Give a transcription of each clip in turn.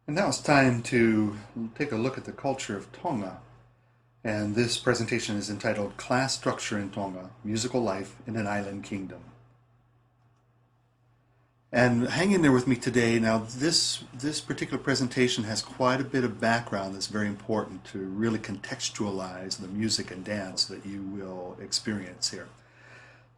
And now it's time to take a look at the culture of Tonga. And this presentation is entitled Class Structure in Tonga, Musical Life in an Island Kingdom. And hang in there with me today. Now, this particular presentation has quite a bit of background that's very important to really contextualize the music and dance that you will experience here.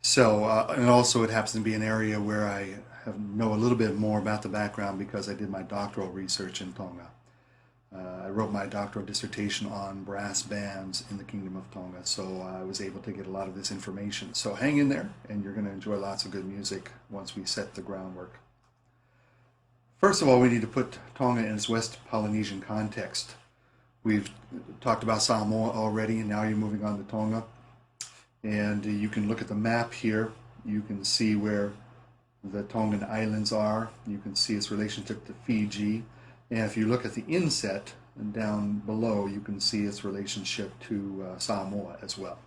So, and also it happens to be an area where I know a little bit more about the background because I did my doctoral research in Tonga. I wrote my doctoral dissertation on brass bands in the Kingdom of Tonga, so I was able to get a lot of this information. So hang in there, and you're going to enjoy lots of good music once we set the groundwork. First of all, we need to put Tonga in its West Polynesian context. We've talked about Samoa already, and now you're moving on to Tonga. And you can look at the map here. You can see where the Tongan Islands are. You can see its relationship to Fiji. And if you look at the inset and down below, you can see its relationship to Samoa as well.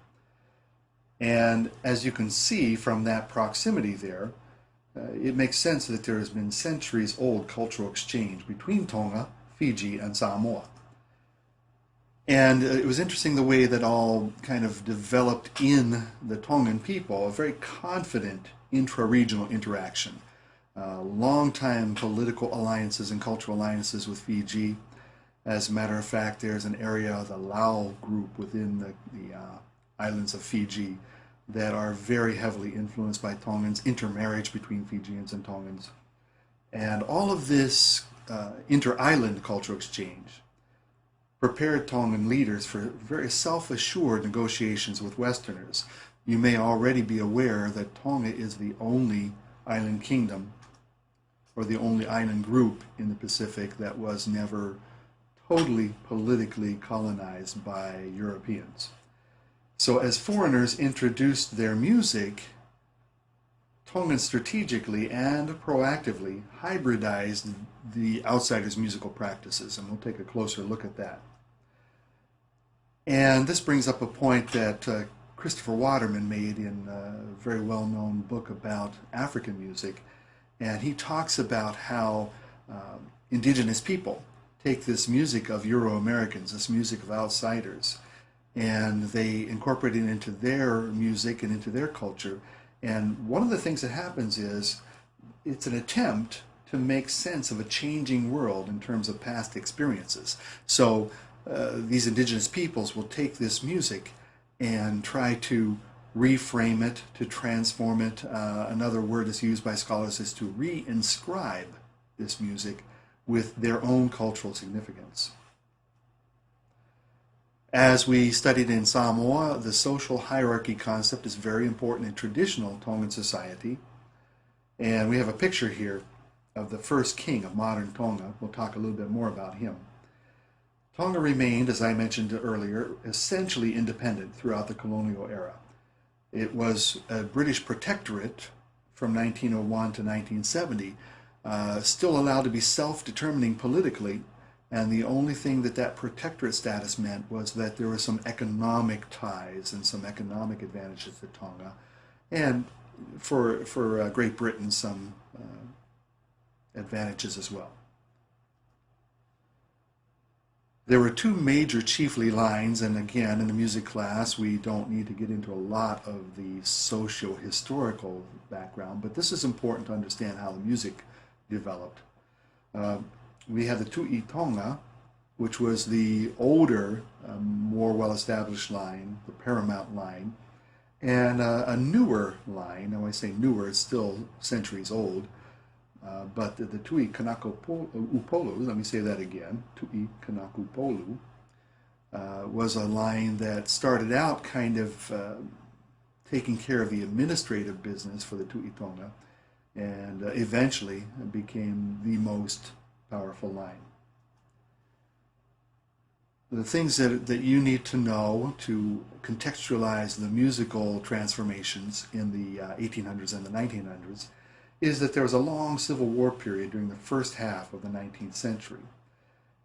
And as you can see from that proximity there, it makes sense that there has been centuries-old cultural exchange between Tonga, Fiji, and Samoa. And it was interesting the way that all kind of developed in the Tongan people, a very confident intra-regional interaction. Long-time political alliances and cultural alliances with Fiji. As a matter of fact, there's an area, the Lao group within the islands of Fiji, that are very heavily influenced by Tongans, intermarriage between Fijians and Tongans. And all of this inter-island cultural exchange prepared Tongan leaders for very self-assured negotiations with Westerners. You may already be aware that Tonga is the only island kingdom or the only island group in the Pacific that was never totally politically colonized by Europeans. So as foreigners introduced their music, Tongans strategically and proactively hybridized the outsiders' musical practices, and we'll take a closer look at that. And this brings up a point that Christopher Waterman made in a very well-known book about African music. And he talks about how indigenous people take this music of Euro-Americans, this music of outsiders, and they incorporate it into their music and into their culture. And one of the things that happens is it's an attempt to make sense of a changing world in terms of past experiences. So these indigenous peoples will take this music and try to reframe it, to transform it. Another word that's used by scholars is to reinscribe this music with their own cultural significance. As we studied in Samoa, the social hierarchy concept is very important in traditional Tongan society. And we have a picture here of the first king of modern Tonga. We'll talk a little bit more about him. Tonga remained, as I mentioned earlier, essentially independent throughout the colonial era. It was a British protectorate from 1901 to 1970, still allowed to be self-determining politically, and the only thing that that protectorate status meant was that there were some economic ties and some economic advantages to Tonga, and for Great Britain some advantages as well. There were two major chiefly lines, and again, in the music class, we don't need to get into a lot of the socio-historical background, but this is important to understand how the music developed. We had the Tu'i Tonga, which was the older, more well-established line, the paramount line, and a newer line. Now I say newer, it's still centuries old, but the Tu'i Kanakupolu, let me say that again, Tu'i Kanakupolu, was a line that started out kind of taking care of the administrative business for the Tu'i Tonga, and eventually became the most powerful line. The things that you need to know to contextualize the musical transformations in the 1800s and the 1900s is that there was a long Civil War period during the first half of the 19th century.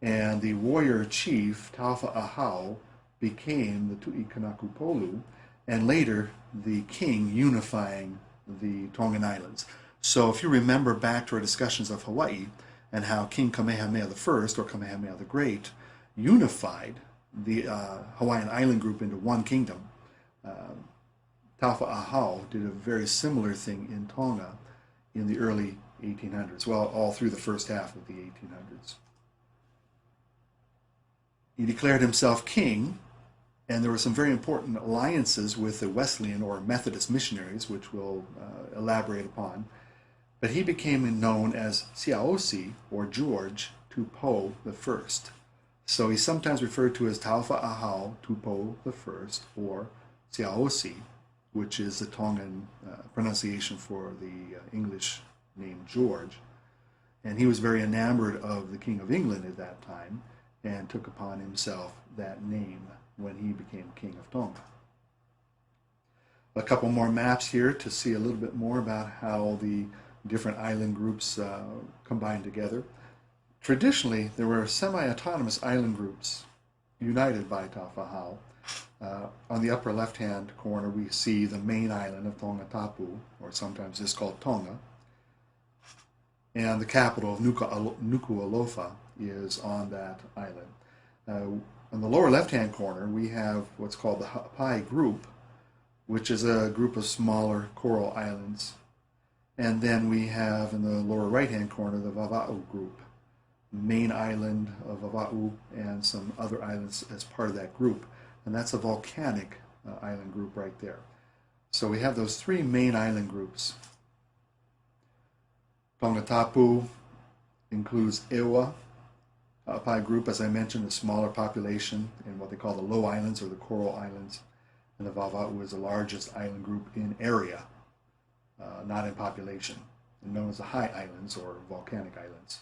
And the warrior chief, Taufa Ahau, became the Tu'i Kanakupolu, and later the king unifying the Tongan Islands. So if you remember back to our discussions of Hawaii, and how King Kamehameha I, or Kamehameha the Great, unified the Hawaiian island group into one kingdom. Taufa Ahau did a very similar thing in Tonga in the early 1800s, well, all through the first half of the 1800s. He declared himself king, and there were some very important alliances with the Wesleyan or Methodist missionaries, which we'll elaborate upon. But he became known as Siaosi, or George Tupou I. So he's sometimes referred to as Taufa Ahau Tupou I, or Siaosi, which is the Tongan pronunciation for the English name George. And he was very enamored of the King of England at that time and took upon himself that name when he became King of Tonga. A couple more maps here to see a little bit more about how the different island groups combined together. Traditionally, there were semi-autonomous island groups united by Taufa Ahau. On the upper left-hand corner, we see the main island of Tongatapu, or sometimes it's called Tonga. And the capital of Nuku'alofa is on that island. On the lower left-hand corner, we have what's called the Hapai Group, which is a group of smaller coral islands. And then we have in the lower right-hand corner the Vava'u Group, main island of Vava'u and some other islands as part of that group. And that's a volcanic island group right there. So we have those three main island groups. Tongatapu includes Ewa. Hapai Group, as I mentioned, a smaller population in what they call the low islands or the coral islands. And the Vava'u is the largest island group in area, not in population, and known as the high islands or volcanic islands.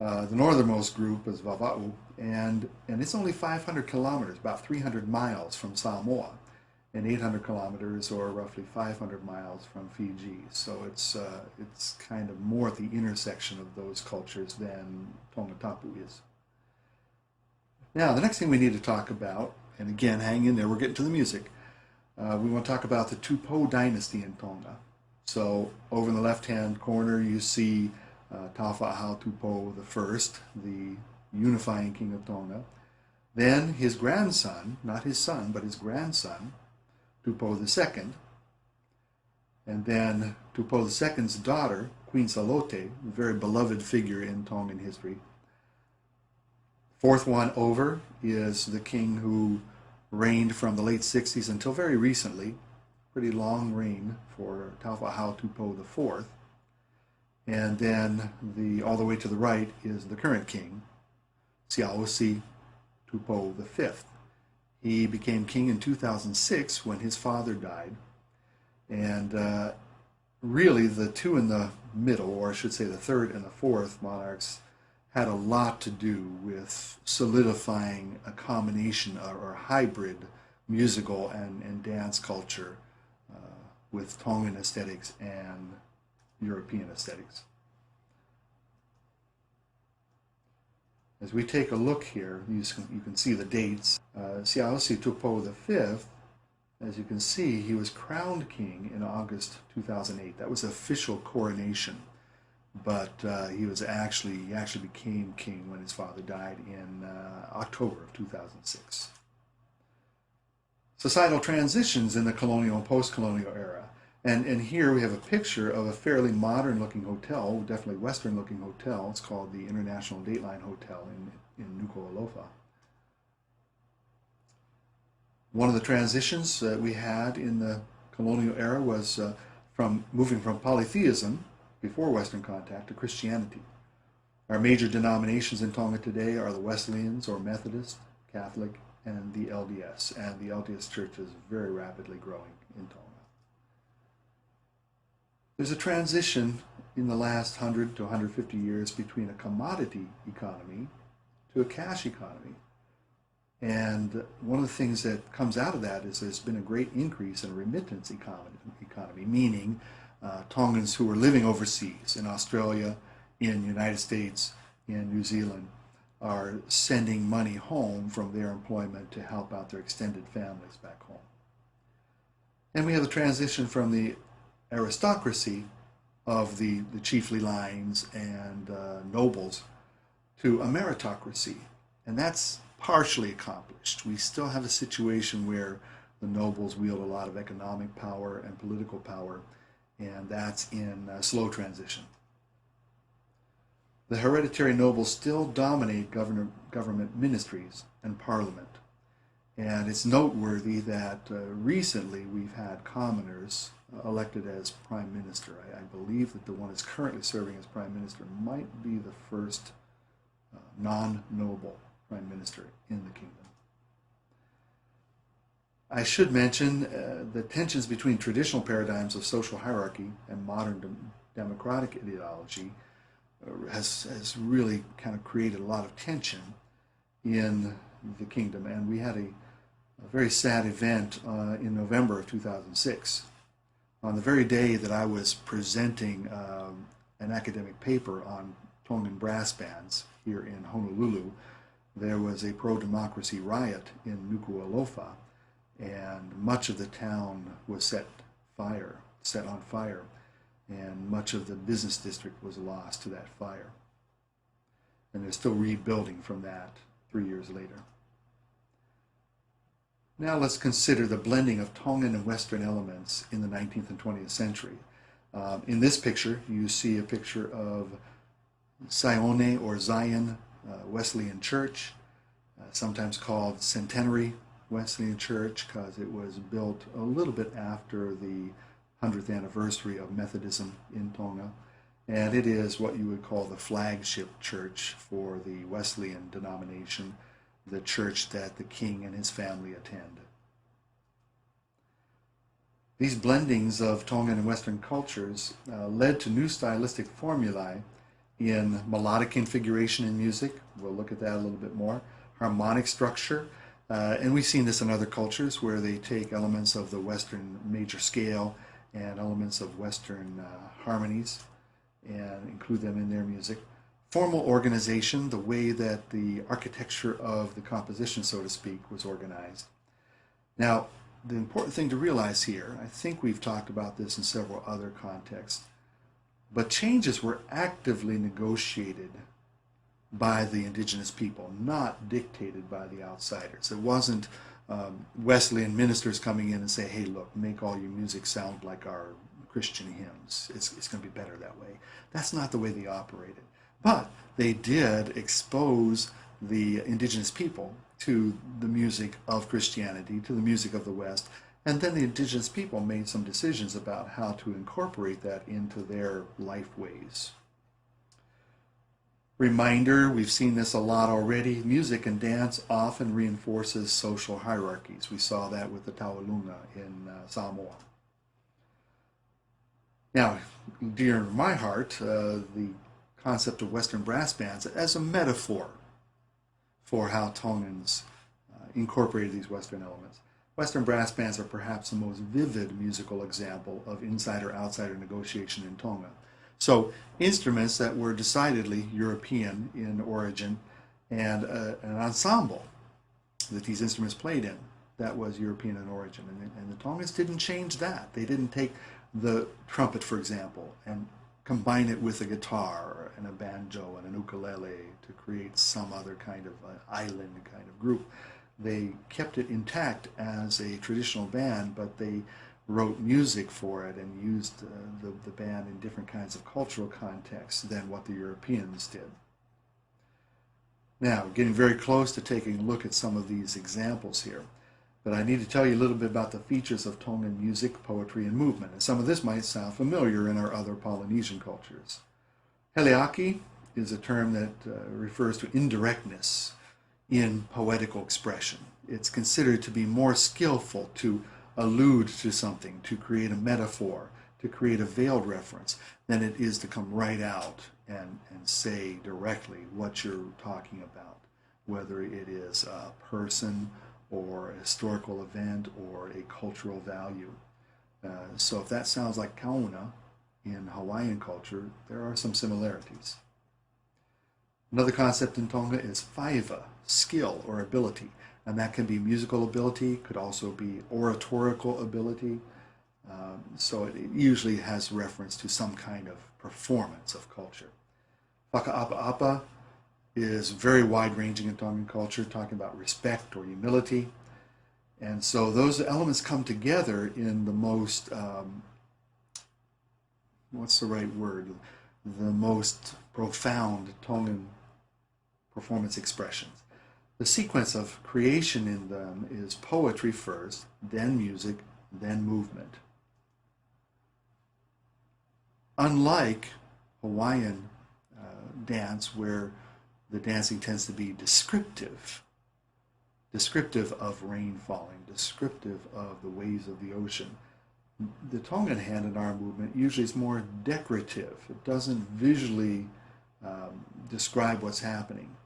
The northernmost group is Vava'u, and it's only 500 kilometers, about 300 miles from Samoa, and 800 kilometers, or roughly 500 miles from Fiji. So it's kind of more at the intersection of those cultures than Tongatapu is. Now, the next thing we need to talk about, and again, hang in there, we're getting to the music. We want to talk about the Tupou dynasty in Tonga. So over in the left-hand corner, you see Taufa Ahau Tupou I, the unifying king of Tonga. Then his grandson, not his son, but his grandson, Tupou II. And then Tupou II's daughter, Queen Salote, a very beloved figure in Tongan history. Fourth one over is the king who reigned from the late 60s until very recently. Pretty long reign for Taufa Ahau Tupou IV. And then all the way to the right is the current king, Siaosi Tupou V. He became king in 2006 when his father died. And really the two in the middle, or I should say the third and the fourth monarchs, had a lot to do with solidifying a combination or hybrid musical and dance culture with Tongan aesthetics and European aesthetics. As we take a look here, you can see the dates. Siaosi Tupou V, as you can see, he was crowned king in August 2008. That was official coronation. But he actually became king when his father died in October of 2006. Societal transitions in the colonial and post-colonial era. And here we have a picture of a fairly modern-looking hotel, definitely Western-looking hotel. It's called the International Dateline Hotel in Nuku'alofa. One of the transitions that we had in the colonial era was from moving from polytheism before Western contact to Christianity. Our major denominations in Tonga today are the Wesleyans or Methodist, Catholic, and the LDS. And the LDS Church is very rapidly growing in Tonga. There's a transition in the last 100 to 150 years between a commodity economy to a cash economy. And one of the things that comes out of that is there's been a great increase in remittance economy, meaning Tongans who are living overseas in Australia, in the United States, in New Zealand, are sending money home from their employment to help out their extended families back home. And we have a transition from the aristocracy of the chiefly lines and nobles to a meritocracy. And that's partially accomplished. We still have a situation where the nobles wield a lot of economic power and political power, and that's in slow transition. The hereditary nobles still dominate government ministries and parliament. And it's noteworthy that recently we've had commoners elected as prime minister. I believe that the one that's currently serving as prime minister might be the first non-noble prime minister in the kingdom. I should mention the tensions between traditional paradigms of social hierarchy and modern democratic ideology has really kind of created a lot of tension in the kingdom. And we had a very sad event in November of 2006. On the very day that I was presenting an academic paper on Tongan brass bands here in Honolulu, there was a pro-democracy riot in Nuku'alofa, and much of the town was set on fire, and much of the business district was lost to that fire. And they're still rebuilding from that 3 years later. Now let's consider the blending of Tongan and Western elements in the 19th and 20th century. In this picture, you see a picture of Sione or Zion Wesleyan Church, sometimes called Centenary Wesleyan Church because it was built a little bit after the 100th anniversary of Methodism in Tonga. And it is what you would call the flagship church for the Wesleyan denomination, the church that the king and his family attend. These blendings of Tongan and Western cultures led to new stylistic formulae in melodic configuration in music. We'll look at that a little bit more. Harmonic structure, and we've seen this in other cultures where they take elements of the Western major scale and elements of Western harmonies and include them in their music. Formal organization, the way that the architecture of the composition, so to speak, was organized. Now, the important thing to realize here, I think we've talked about this in several other contexts, but changes were actively negotiated by the indigenous people, not dictated by the outsiders. It wasn't Wesleyan ministers coming in and say, hey, look, make all your music sound like our Christian hymns. It's going to be better that way. That's not the way they operated. But they did expose the indigenous people to the music of Christianity, to the music of the West, and then the indigenous people made some decisions about how to incorporate that into their life ways. Reminder, we've seen this a lot already, music and dance often reinforces social hierarchies. We saw that with the Tawalunga in Samoa. Now, dear to my heart, the concept of Western brass bands as a metaphor for how Tongans incorporated these Western elements. Western brass bands are perhaps the most vivid musical example of insider-outsider negotiation in Tonga. So instruments that were decidedly European in origin and an ensemble that these instruments played in that was European in origin. And the Tongans didn't change that. They didn't take the trumpet, for example, and combine it with a guitar and a banjo and an ukulele to create some other kind of island kind of group. They kept it intact as a traditional band, but they wrote music for it and used the band in different kinds of cultural contexts than what the Europeans did. Now, getting very close to taking a look at some of these examples here, but I need to tell you a little bit about the features of Tongan music, poetry, and movement. And some of this might sound familiar in our other Polynesian cultures. Heleaki is a term that refers to indirectness in poetical expression. It's considered to be more skillful to allude to something, to create a metaphor, to create a veiled reference, than it is to come right out and say directly what you're talking about, whether it is a person or a historical event or a cultural value. So if that sounds like kauna in Hawaiian culture, there are some similarities. Another concept in Tonga is whaiva, skill or ability. And that can be musical ability, could also be oratorical ability, So it usually has reference to some kind of performance of culture. Whakaapa is very wide-ranging in Tongan culture, talking about respect or humility. And so those elements come together in the most, what's the right word? The most profound Tongan performance expressions. The sequence of creation in them is poetry first, then music, then movement. Unlike Hawaiian dance, where the dancing tends to be descriptive of rain falling, descriptive of the waves of the ocean, the Tongan hand and arm movement usually is more decorative. It doesn't visually describe what's happening.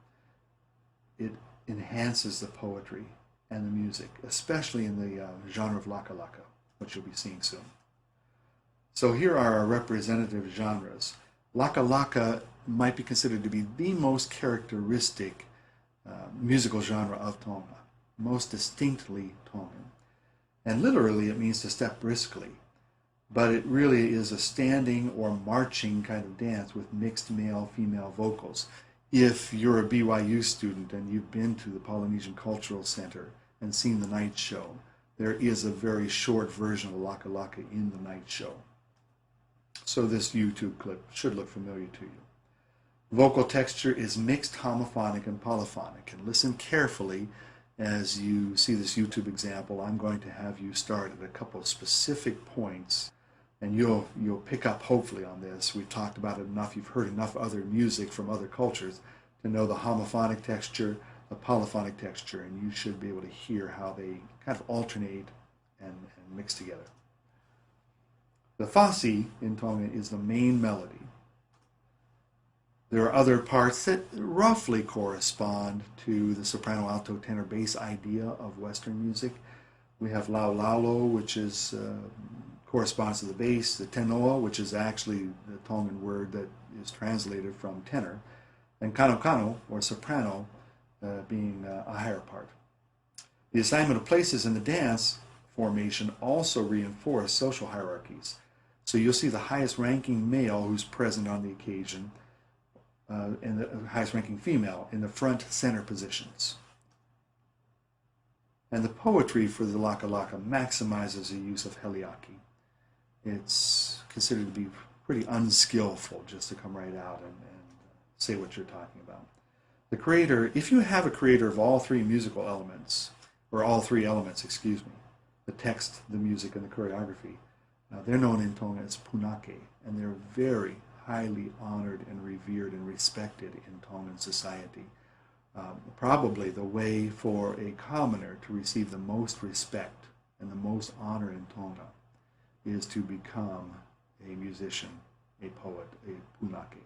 It enhances the poetry and the music, especially in the genre of laka laka, which you'll be seeing soon. So here are our representative genres. Laka laka might be considered to be the most characteristic musical genre of Tonga, most distinctly Tongan. And literally it means to step briskly, but it really is a standing or marching kind of dance with mixed male-female vocals. If you're a BYU student and you've been to the Polynesian Cultural Center and seen the night show, there is a very short version of Laka Laka in the night show. So this YouTube clip should look familiar to you. Vocal texture is mixed homophonic and polyphonic, and listen carefully as you see this YouTube example. I'm going to have you start at a couple of specific points, and you'll pick up hopefully on this. We've talked about it enough. You've heard enough other music from other cultures to know the homophonic texture, the polyphonic texture, and you should be able to hear how they kind of alternate and mix together. The fasi in Tonga is the main melody. There are other parts that roughly correspond to the soprano, alto, tenor, bass idea of Western music. We have lau laulo, which is corresponds to the bass, the tenoa, which is actually the Tongan word that is translated from tenor, and kano kano, or soprano, being a higher part. The assignment of places in the dance formation also reinforce social hierarchies. So you'll see the highest ranking male who's present on the occasion and the highest ranking female in the front center positions. And the poetry for the laka laka maximizes the use of heliaki. It's considered to be pretty unskillful just to come right out and say what you're talking about. The creator, if you have a creator of all three musical elements, or all three elements, excuse me, the text, the music, and the choreography, they're known in Tonga as punake, and they're very highly honored and revered and respected in Tongan society. Probably the way for a commoner to receive the most respect and the most honor in Tonga is to become a musician, a poet, a punake.